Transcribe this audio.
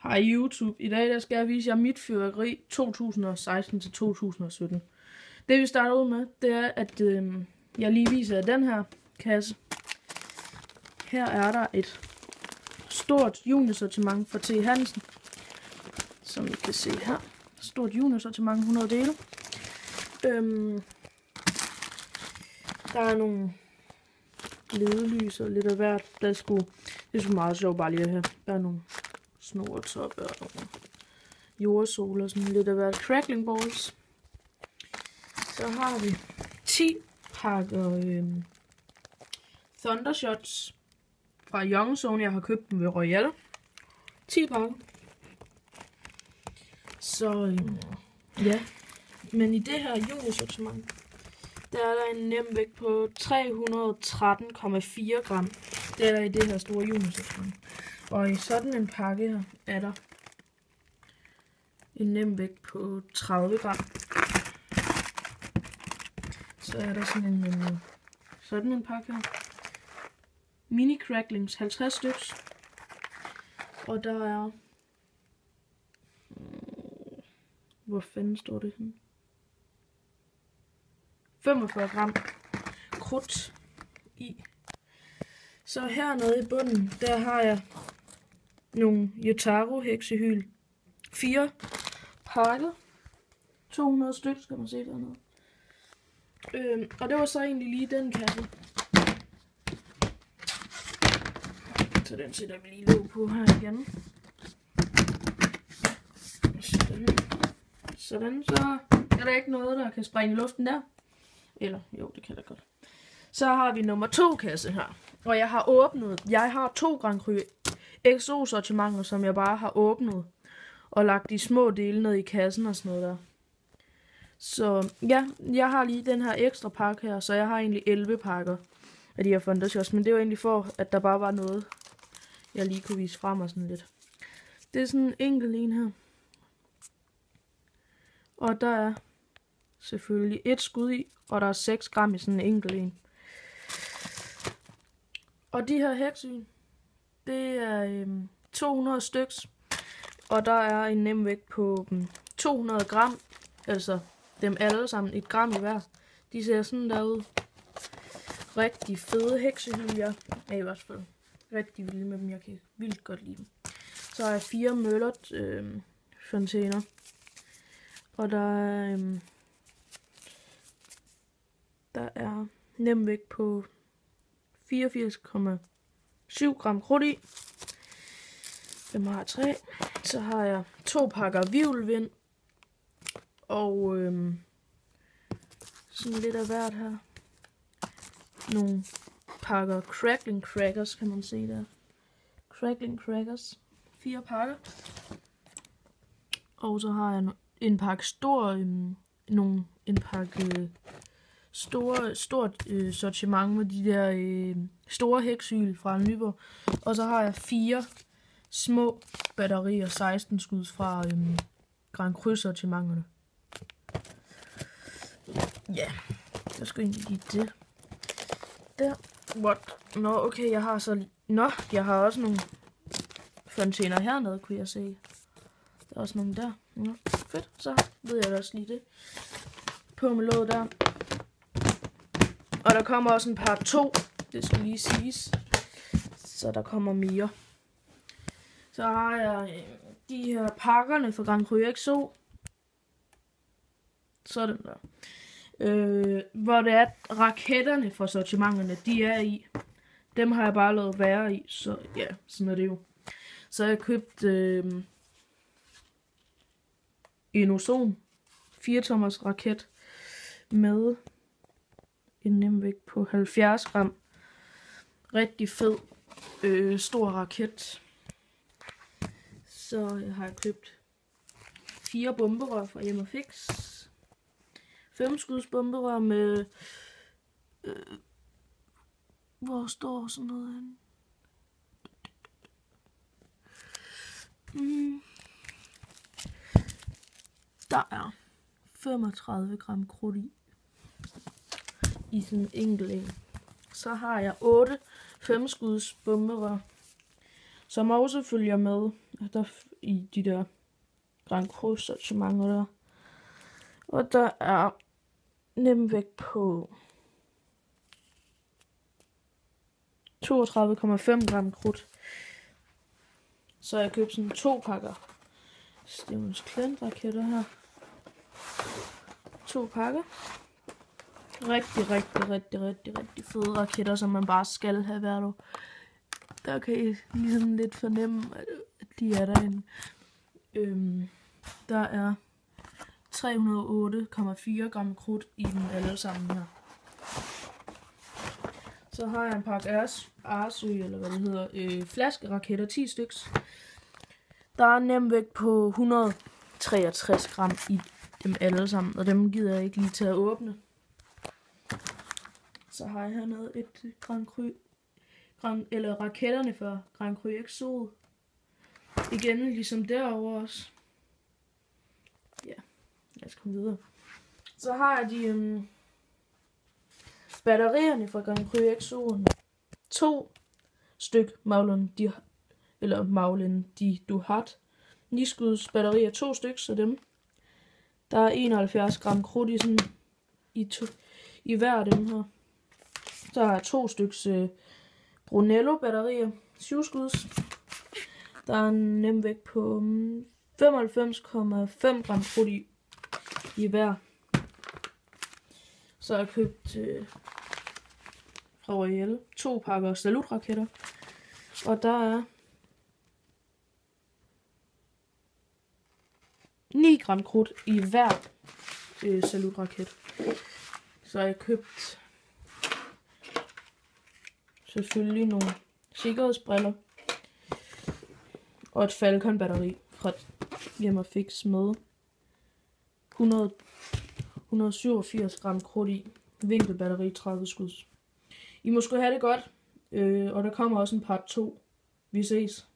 Hej YouTube. I dag skal jeg vise jer mit fyrværkeri 2016 til 2017. Det vi starter ud med, det er at jeg lige viser jer den her kasse. Her er der et stort junisortiment fra T. Hansen, som I kan se her. Stort junisortiment, 100 dele. Der er nogle ledelys og lidt af hvert. Det er sgu meget sjovt bare lige at have. Der er nogle snortop og nogle jordsol og sådan lidt af hvert. Crackling balls. Så har vi 10 pakker Thundershots fra Young Zone. Jeg har købt dem ved Royal. 10 pakker. Så ja. Men i det her junisortiment, der er der en nem vægt på 313,4 gram. Det er der i det her store junisortiment. Og i sådan en pakke her er der en nem vægt på 30 gram. Så er der sådan en pakke her. Mini cracklings, 50 styks. Og der er... Hvor fanden står det her? 45 gram krudt i. Så hernede i bunden, der har jeg nogle Yotaro heksehyl. 4 pakker. 200 stykker, skal man se dernede. Og det var så egentlig lige den kasse. Så den sætter vi lige låg på her igen. Sådan, så er der ikke noget, der kan springe i luften der. Eller, jo, det kan der godt. Så har vi nummer 2 kasse her. Og jeg har 2 Grand Cru XO sortimenter, som jeg bare har åbnet. Og lagt de små dele ned i kassen og sådan noget der. Så ja, jeg har lige den her ekstra pakke her, så jeg har egentlig 11 pakker af de her Thundershots. Men det var egentlig for, at der bare var noget, jeg lige kunne vise frem og sådan lidt. Det er sådan en enkelt en her. Og der er selvfølgelig et skud i, og der er 6 gram i sådan en enkelt en. Og de her heksehyl, det er 200 styks, og der er en nem vægt på 200 gram, altså dem alle sammen 1 gram i hver. De ser sådan der ud. Rigtig fede heksehyl, jeg er i hvert fald rigtig vild med dem, jeg kan vildt godt lide dem. Så er 4 møllert fontæner, og der er nem vægt på 84,7 gram krudt i. Dem har jeg 3. Så har jeg 2 pakker hvirvelvind. Og sådan lidt af hvert her. Nogle pakker crackling crackers, kan man se der. Crackling crackers. 4 pakker. Og så har jeg en pakke stort sortiment med de der store heksehyl fra Nyborg. Og så har jeg 4 små batterier, 16 skud fra Grand Cru sortimenterne. Ja, jeg skal egentlig lige det. Der. What? Nå, okay, jeg har også nogle fontæner hernede, kunne jeg se. Der er også nogle der. Nå, fedt, så ved jeg også lige det. På med låget der. Og der kommer også en par 2, det skal lige siges. Så der kommer mere. Så har jeg de her pakkerne fra Grand Cru XO. Sådan der. Hvor det er raketterne fra sortimenterne, de er i. Dem har jeg bare lavet være i, så ja, sådan er det jo. Så har jeg købt en ozon 4-tommers raket med en nem vægt på 70 gram. Rigtig fed, stor raket. Så har jeg købt 4 bomberør fra Hjem & Fix. 5 skuds bomberør med... hvor står sådan noget henne? Der er 35 gram krudt i sådan en enkelt en. Så har jeg 8 5 skuds bomberør, som også følger med. der i de der Grand Cru sortimenter der. Og der er nem vægt på 32,5 gram krudt. Så jeg købte sådan 2 pakker Stevens Klint raketter her. 2 pakker. Rigtig fede raketter, som man bare skal have hvert år. Der kan I ligesom lidt fornemme, at de er derinde. Der er 308,4 gram krudt i dem alle sammen her. Så har jeg en pakke Arsø, eller hvad det hedder, flaskeraketter, 10 styks. Der er nem vægt på 163 gram i dem alle sammen, og dem gider jeg ikke lige til at åbne. Så har jeg hernede et Grand Cru, eller raketterne for Grand Cru Exo. Igen ligesom derovre også. Ja, lad os komme videre. Så har jeg de batterierne fra Grand Cru Exo'en. 2 styk Maglin de Duhat 9-skuds batterier, 2 stykker af dem. Der er 71 gram krudt i sådan i hver af dem her. Så har jeg 2 stykker Brunello batterier, 7 skuds. Der er en nem vægt på 95,5 gram krudt i hver. Så har jeg købt fra Royal 2 pakker salutraketter. Og der er 9 gram krudt i hver salutraket. Så har jeg købt selvfølgelig nogle sikkerhedsbriller og et Falcon batteri fra Hjem & Fix med 187 gram krudt i, vinkelbatteri 30 skuds. I må sgu have det godt, og der kommer også en part 2. Vi ses.